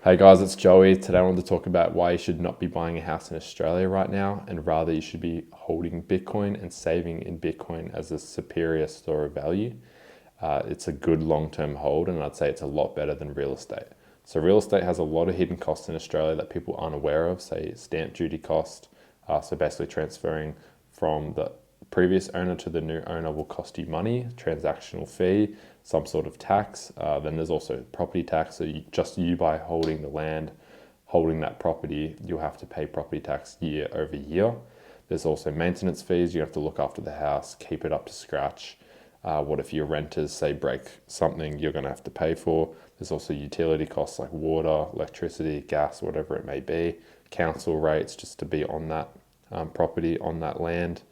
Hey guys, it's Joey. Today I want to talk about why you should not be buying a house in Australia right now, and rather you should be holding Bitcoin and saving in Bitcoin as a superior store of value. It's a good long-term hold, and I'd say it's a lot better than real estate. So real estate has a lot of hidden costs in Australia that people aren't aware of, say stamp duty cost. So basically transferring from the previous owner to the new owner will cost you money, transactional fee, some sort of tax. Then there's also property tax. So you by holding the land, holding that property, you'll have to pay property tax year over year. There's also maintenance fees. You have to look after the house, keep it up to scratch. What if your renters say break something you're going to have to pay for? There's also utility costs like water, electricity, gas, whatever it may be, council rates just to be on that property, on that land.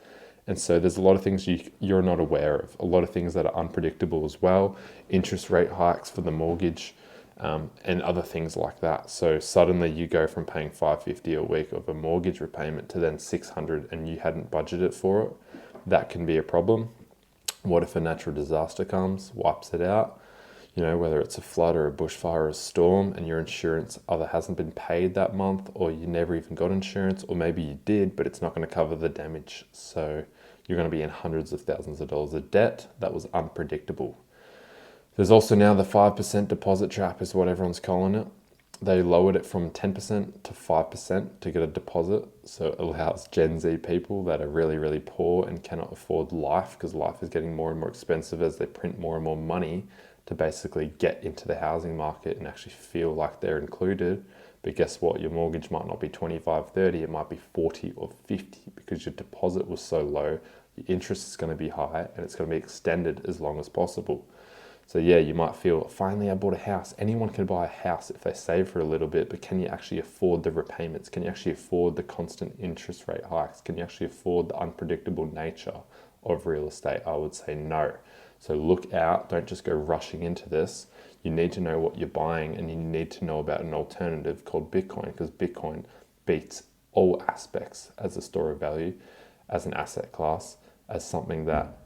And so there's a lot of things you're not aware of, a lot of things that are unpredictable as well, interest rate hikes for the mortgage, and other things like that. So suddenly you go from paying $550 a week of a mortgage repayment to then $600 and you hadn't budgeted for it. That can be a problem. What if a natural disaster comes, wipes it out? You know, whether it's a flood or a bushfire or a storm, and your insurance either hasn't been paid that month, or you never even got insurance, or maybe you did, but it's not going to cover the damage. So you're going to be in hundreds of thousands of dollars of debt. That was unpredictable. There's also now the 5% deposit trap is what everyone's calling it. They lowered it from 10% to 5% to get a deposit. So it allows Gen Z people that are really, really poor and cannot afford life, because life is getting more and more expensive as they print more and more money, to basically get into the housing market and actually feel like they're included. But guess what? Your mortgage might not be 25, 30, it might be 40 or 50 because your deposit was so low. Your interest is going to be high and it's going to be extended as long as possible. So yeah, you might feel, finally I bought a house. Anyone can buy a house if they save for a little bit, but can you actually afford the repayments? Can you actually afford the constant interest rate hikes? Can you actually afford the unpredictable nature of real estate? I would say no. So look out, don't just go rushing into this. You need to know what you're buying, and you need to know about an alternative called Bitcoin, because Bitcoin beats all aspects as a store of value, as an asset class, as something that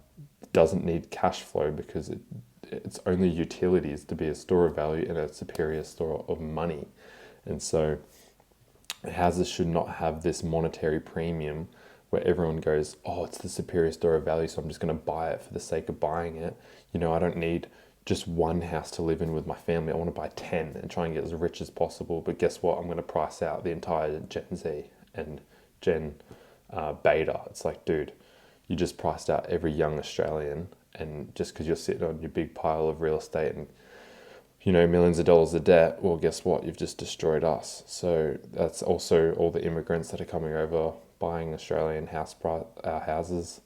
doesn't need cash flow, because it's only utilities to be a store of value and a superior store of money. And so houses should not have this monetary premium where everyone goes, oh, it's the superior store of value, so I'm just going to buy it for the sake of buying it. You know, I don't need just one house to live in with my family. I want to buy 10 and try and get as rich as possible. But guess what? I'm going to price out the entire Gen Z and Gen Beta. It's like, dude, you just priced out every young Australian, and just because you're sitting on your big pile of real estate and, you know, millions of dollars of debt, well, guess what? You've just destroyed us. So that's also all the immigrants that are coming over, buying Australian houses.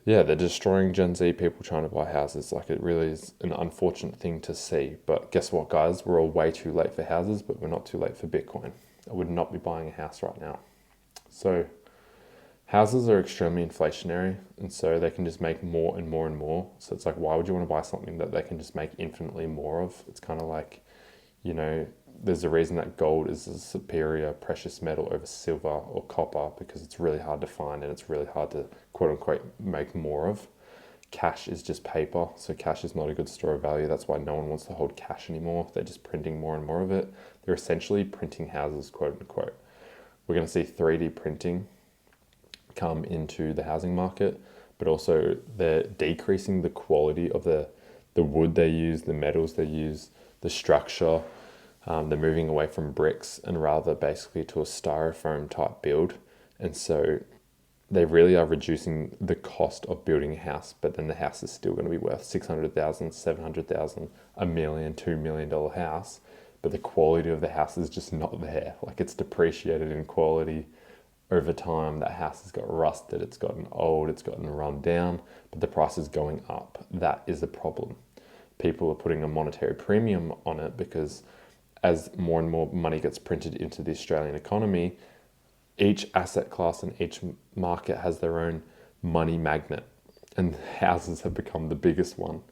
Yeah, they're destroying Gen Z people trying to buy houses. Like, it really is an unfortunate thing to see. But guess what, guys? We're all way too late for houses, but we're not too late for Bitcoin. I would not be buying a house right now. So houses are extremely inflationary, and so they can just make more and more and more. So it's like, why would you want to buy something that they can just make infinitely more of? It's kind of like, you know, there's a reason that gold is a superior precious metal over silver or copper, because it's really hard to find and it's really hard to quote unquote make more of. Cash is just paper, so cash is not a good store of value. That's why no one wants to hold cash anymore. They're just printing more and more of it. They're essentially printing houses, quote unquote. We're going to see 3D printing come into the housing market, but also they're decreasing the quality of the wood they use, the metals they use, the structure. They're moving away from bricks and rather basically to a styrofoam type build. And so they really are reducing the cost of building a house, but then the house is still going to be worth $600,000, $700,000, $1 million, $2 million house. But the quality of the house is just not there. Like, it's depreciated in quality over time. That house has got rusted, it's gotten old, it's gotten run down, but the price is going up. That is the problem. People are putting a monetary premium on it because as more and more money gets printed into the Australian economy, each asset class and each market has their own money magnet, and houses have become the biggest one.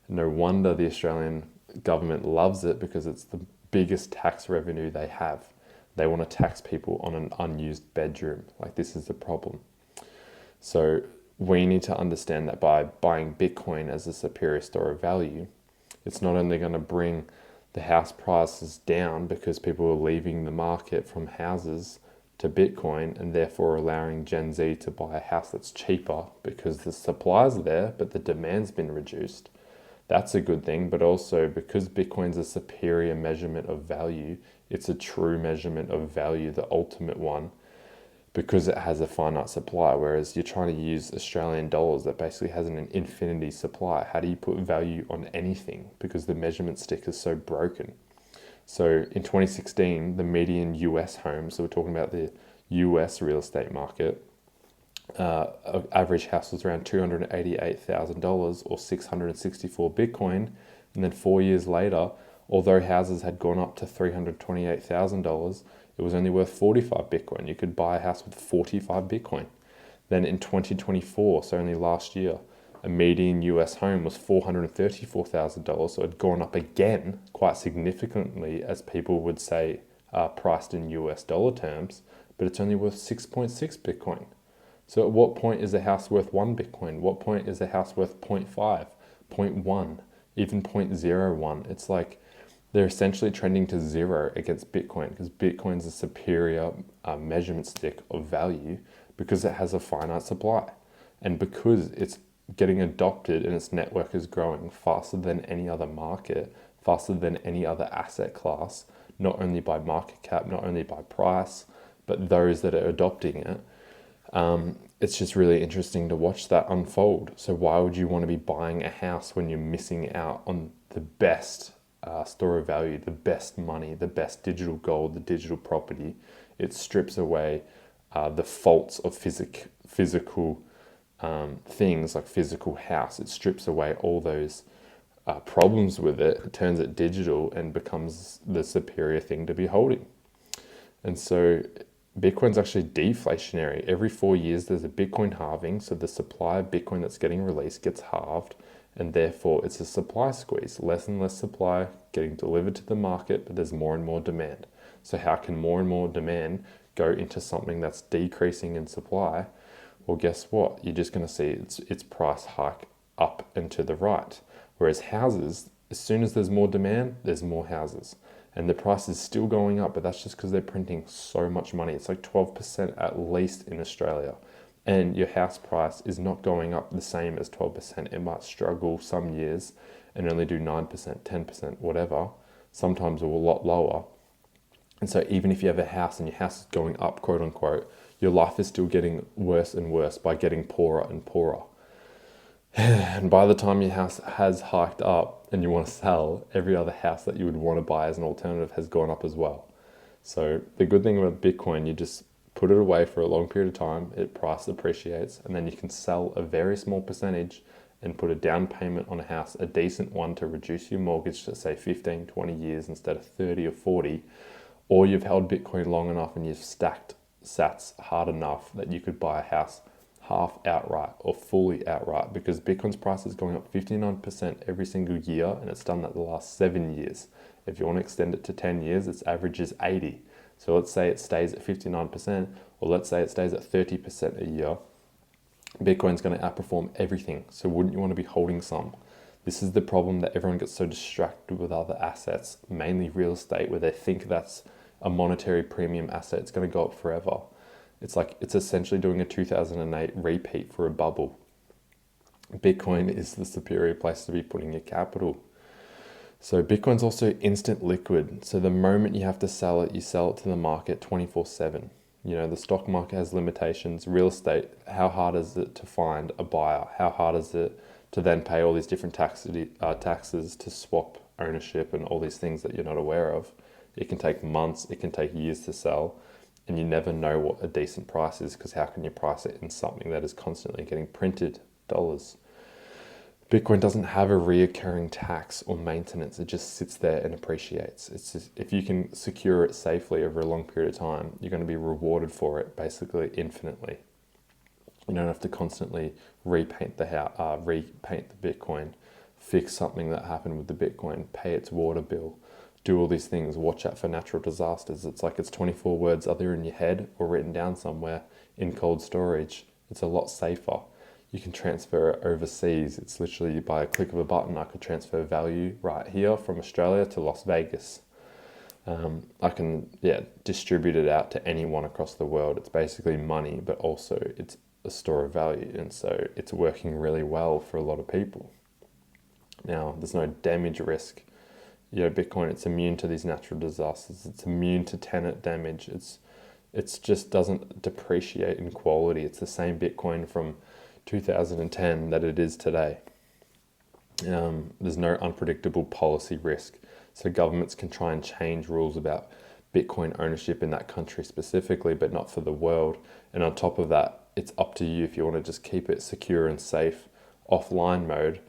No wonder the Australian government loves it, because it's the biggest tax revenue they have. They want to tax people on an unused bedroom. Like, this is the problem. So we need to understand that by buying Bitcoin as a superior store of value, it's not only going to bring the house price is down because people are leaving the market from houses to Bitcoin, and therefore allowing Gen Z to buy a house that's cheaper because the supply's there, but the demand's been reduced. That's a good thing, but also because Bitcoin's a superior measurement of value, it's a true measurement of value, the ultimate one, because it has a finite supply, whereas you're trying to use Australian dollars that basically has an infinity supply. How do you put value on anything? Because the measurement stick is so broken. So in 2016, the median US home, so we're talking about the US real estate market, average house was around $288,000 or 664 Bitcoin. And then 4 years later, although houses had gone up to $328,000, it was only worth 45 Bitcoin. You could buy a house with 45 Bitcoin. Then in 2024, so only last year, a median US home was $434,000. So it had gone up again quite significantly, as people would say, priced in US dollar terms, but it's only worth 6.6 Bitcoin. So at what point is a house worth 1 Bitcoin? What point is a house worth 0.5, 0.1, even 0.01? It's like they're essentially trending to zero against Bitcoin, because Bitcoin's a superior measurement stick of value because it has a finite supply. And because it's getting adopted and its network is growing faster than any other market, faster than any other asset class, not only by market cap, not only by price, but those that are adopting it. It's just really interesting to watch that unfold. So why would you want to be buying a house when you're missing out on the best store of value, the best money, the best digital gold, the digital property? It strips away the faults of physical things like physical house. It strips away all those problems with it. It turns it digital and becomes the superior thing to be holding. And so Bitcoin's actually deflationary. Every 4 years, there's a Bitcoin halving. So the supply of Bitcoin that's getting released gets halved. And therefore, it's a supply squeeze. Less and less supply getting delivered to the market, but there's more and more demand. So how can more and more demand go into something that's decreasing in supply? Well, guess what? You're just going to see its price hike up and to the right. Whereas houses, as soon as there's more demand, there's more houses. And the price is still going up, but that's just because they're printing so much money. It's like 12% at least in Australia. And your house price is not going up the same as 12%. It might struggle some years and only do 9%, 10%, whatever. Sometimes a lot lower. And so even if you have a house and your house is going up, quote unquote, your life is still getting worse and worse by getting poorer and poorer. And by the time your house has hiked up and you want to sell, every other house that you would want to buy as an alternative has gone up as well. So the good thing about Bitcoin, you just put it away for a long period of time, it price appreciates, and then you can sell a very small percentage and put a down payment on a house, a decent one, to reduce your mortgage to say 15, 20 years instead of 30 or 40. Or you've held Bitcoin long enough and you've stacked sats hard enough that you could buy a house half outright or fully outright, because Bitcoin's price is going up 59% every single year, and it's done that the last 7 years. If you want to extend it to 10 years, its average is 80. So let's say it stays at 59%, or let's say it stays at 30% a year. Bitcoin's going to outperform everything. So wouldn't you want to be holding some? This is the problem that everyone gets so distracted with other assets, mainly real estate, where they think that's a monetary premium asset. It's going to go up forever. It's essentially doing a 2008 repeat for a bubble. Bitcoin is the superior place to be putting your capital. So Bitcoin's also instant liquid. So the moment you have to sell it, you sell it to the market 24/7. You know, the stock market has limitations. Real estate, how hard is it to find a buyer? How hard is it to then pay all these different taxes to swap ownership and all these things that you're not aware of? It can take months, it can take years to sell. And you never know what a decent price is, because how can you price it in something that is constantly getting printed dollars? Bitcoin doesn't have a reoccurring tax or maintenance. It just sits there and appreciates. It's just, if you can secure it safely over a long period of time, you're going to be rewarded for it basically infinitely. You don't have to constantly repaint the Bitcoin, fix something that happened with the Bitcoin, pay its water bill, do all these things, watch out for natural disasters. It's like it's 24 words either in your head or written down somewhere in cold storage. It's a lot safer. You can transfer it overseas. It's literally by a click of a button. I could transfer value right here from Australia to Las Vegas. I can, distribute it out to anyone across the world. It's basically money, but also it's a store of value. And so it's working really well for a lot of people. Now, there's no damage risk. Bitcoin, it's immune to these natural disasters. It's immune to tenant damage. It's just doesn't depreciate in quality. It's the same Bitcoin from 2010 that it is today. There's no unpredictable policy risk. So governments can try and change rules about Bitcoin ownership in that country specifically, but not for the world. And on top of that, it's up to you if you want to just keep it secure and safe offline mode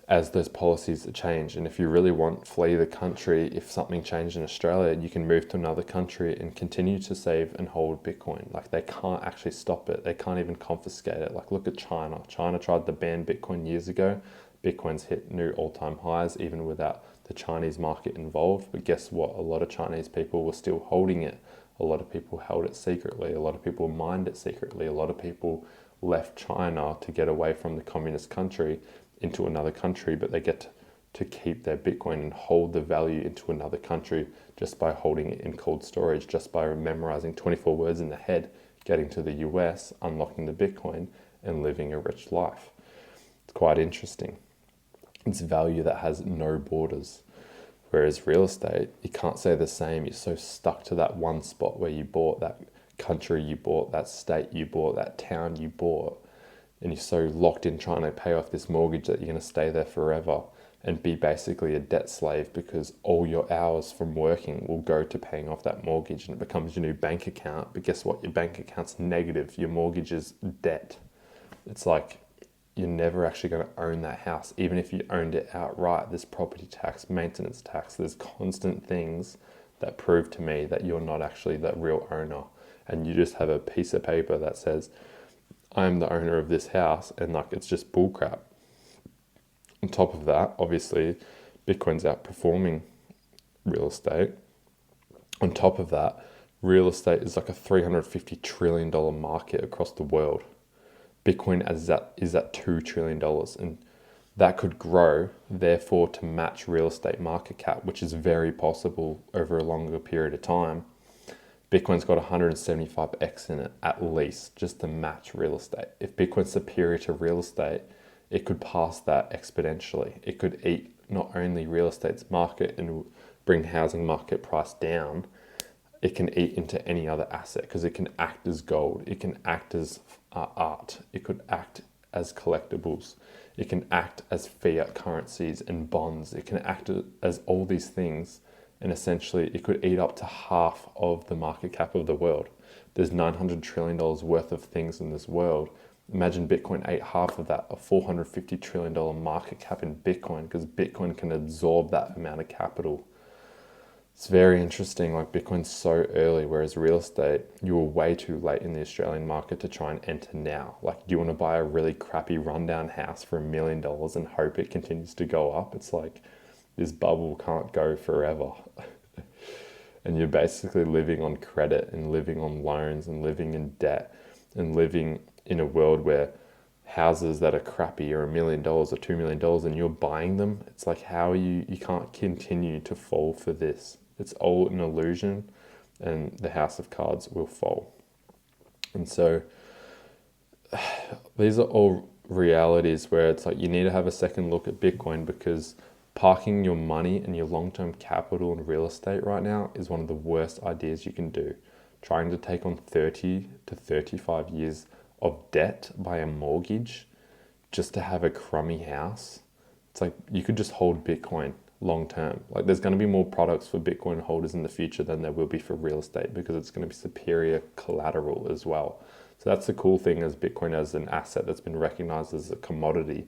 as those policies change. And if you really want, flee the country. If something changed in Australia, you can move to another country and continue to save and hold Bitcoin. Like, they can't actually stop it. They can't even confiscate it. Like, look at China. China tried to ban Bitcoin years ago. Bitcoin's hit new all-time highs even without the Chinese market involved. But guess what? A lot of Chinese people were still holding it. A lot of people held it secretly. A lot of people mined it secretly. A lot of people left China to get away from the communist country into another country, but they get to keep their Bitcoin and hold the value into another country just by holding it in cold storage, just by memorizing 24 words in the head, getting to the US, unlocking the Bitcoin, and living a rich life. It's quite interesting. It's value that has no borders. Whereas real estate, you can't say the same. You're so stuck to that one spot where you bought, that country you bought, that state you bought, that town you bought. And you're so locked in trying to pay off this mortgage that you're going to stay there forever and be basically a debt slave, because all your hours from working will go to paying off that mortgage, and it becomes your new bank account. But guess what? Your bank account's negative. Your mortgage is debt. It's like you're never actually going to own that house. Even if you owned it outright, there's property tax, maintenance tax, there's constant things that prove to me that you're not actually the real owner. And you just have a piece of paper that says, I'm the owner of this house, and like, it's just bullcrap. On top of that, obviously, Bitcoin's outperforming real estate. On top of that, real estate is like a $350 trillion market across the world. Bitcoin is at $2 trillion, and that could grow, therefore, to match real estate market cap, which is very possible over a longer period of time. Bitcoin's got 175x in it, at least, just to match real estate. If Bitcoin's superior to real estate, it could pass that exponentially. It could eat not only real estate's market and bring housing market price down, it can eat into any other asset, because it can act as gold, it can act as art, it could act as collectibles, it can act as fiat currencies and bonds, it can act as all these things. And essentially, it could eat up to half of the market cap of the world. There's $900 trillion worth of things in this world. Imagine Bitcoin ate half of that, a $450 trillion market cap in Bitcoin, because Bitcoin can absorb that amount of capital. It's very interesting. Like, Bitcoin's so early, whereas real estate, you were way too late in the Australian market to try and enter now. Like, do you want to buy a really crappy rundown house for $1 million and hope it continues to go up? It's like, this bubble can't go forever. And you're basically living on credit and living on loans and living in debt and living in a world where houses that are crappy are $1 million or $2 million and you're buying them. It's like, how are you can't continue to fall for this. It's all an illusion, and the house of cards will fall. And so these are all realities where it's like, you need to have a second look at Bitcoin, because parking your money and your long-term capital in real estate right now is one of the worst ideas you can do. Trying to take on 30 to 35 years of debt by a mortgage just to have a crummy house. It's like, you could just hold Bitcoin long-term. Like, there's going to be more products for Bitcoin holders in the future than there will be for real estate, because it's going to be superior collateral as well. So that's the cool thing as Bitcoin as an asset that's been recognized as a commodity.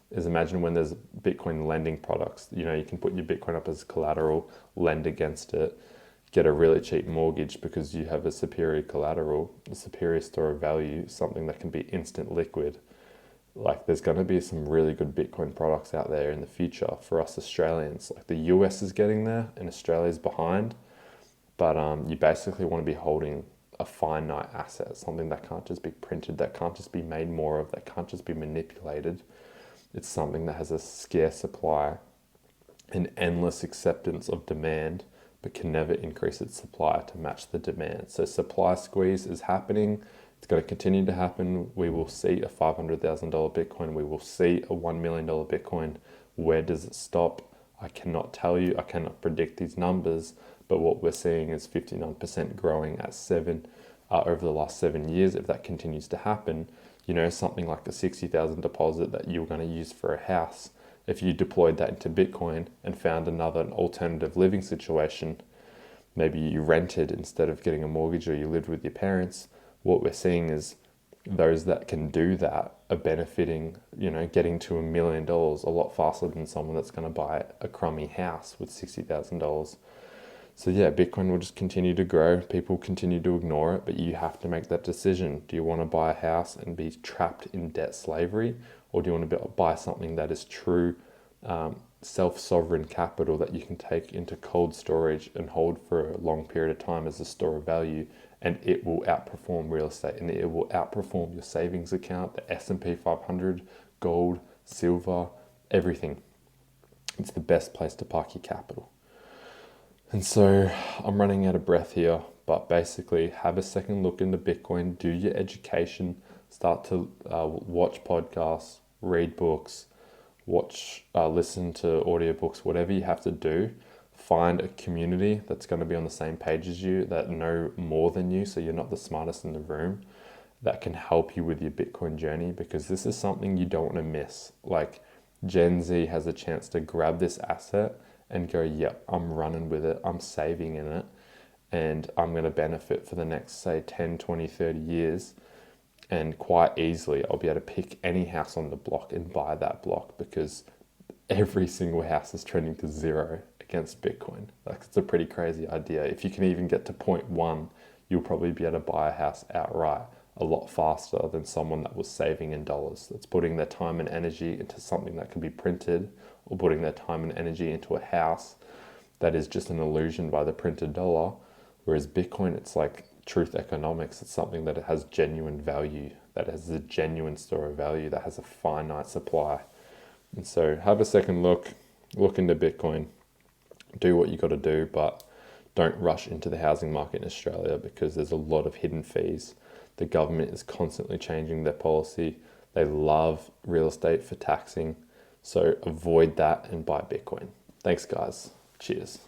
Is imagine when there's Bitcoin lending products, you can put your Bitcoin up as collateral, lend against it, get a really cheap mortgage because you have a superior collateral, a superior store of value, something that can be instant liquid. Like, there's going to be some really good Bitcoin products out there in the future for us Australians. Like, the US is getting there and Australia's behind, but you basically want to be holding a finite asset, something that can't just be printed, that can't just be made more of, that can't just be manipulated. It's something that has a scarce supply, an endless acceptance of demand, but can never increase its supply to match the demand. So supply squeeze is happening. It's going to continue to happen. We will see a $500,000 Bitcoin. We will see a $1 million Bitcoin. Where does it stop? I cannot tell you. I cannot predict these numbers. But what we're seeing is 59% growing at over the last 7 years. If that continues to happen, something like a $60,000 deposit that you're going to use for a house, if you deployed that into Bitcoin and found an alternative living situation, maybe you rented instead of getting a mortgage, or you lived with your parents, what we're seeing is those that can do that are benefiting, getting to $1 million a lot faster than someone that's going to buy a crummy house with $60,000. So yeah, Bitcoin will just continue to grow. People continue to ignore it, but you have to make that decision. Do you want to buy a house and be trapped in debt slavery? Or do you want to buy something that is true self-sovereign capital that you can take into cold storage and hold for a long period of time as a store of value, and it will outperform real estate, and it will outperform your savings account, the S&P 500, gold, silver, everything. It's the best place to park your capital. And so I'm running out of breath here, but basically have a second look into Bitcoin, do your education, start to watch podcasts, read books, listen to audiobooks, whatever you have to do. Find a community that's going to be on the same page as you, that know more than you, so you're not the smartest in the room, that can help you with your Bitcoin journey, because this is something you don't want to miss. Like, Gen Z has a chance to grab this asset and go, yep, I'm running with it, I'm saving in it, and I'm going to benefit for the next, say, 10, 20, 30 years. And quite easily, I'll be able to pick any house on the block and buy that block, because every single house is trending to zero against Bitcoin. Like, it's a pretty crazy idea. If you can even get to 0.1, you'll probably be able to buy a house outright a lot faster than someone that was saving in dollars, that's putting their time and energy into something that can be printed, or putting their time and energy into a house that is just an illusion by the printed dollar. Whereas Bitcoin, it's like truth economics. It's something that it has genuine value, that has a genuine store of value, that has a finite supply. And so have a second look into Bitcoin, do what you got to do, but don't rush into the housing market in Australia, because there's a lot of hidden fees. The government is constantly changing their policy. They love real estate for taxing. So avoid that and buy Bitcoin. Thanks, guys. Cheers.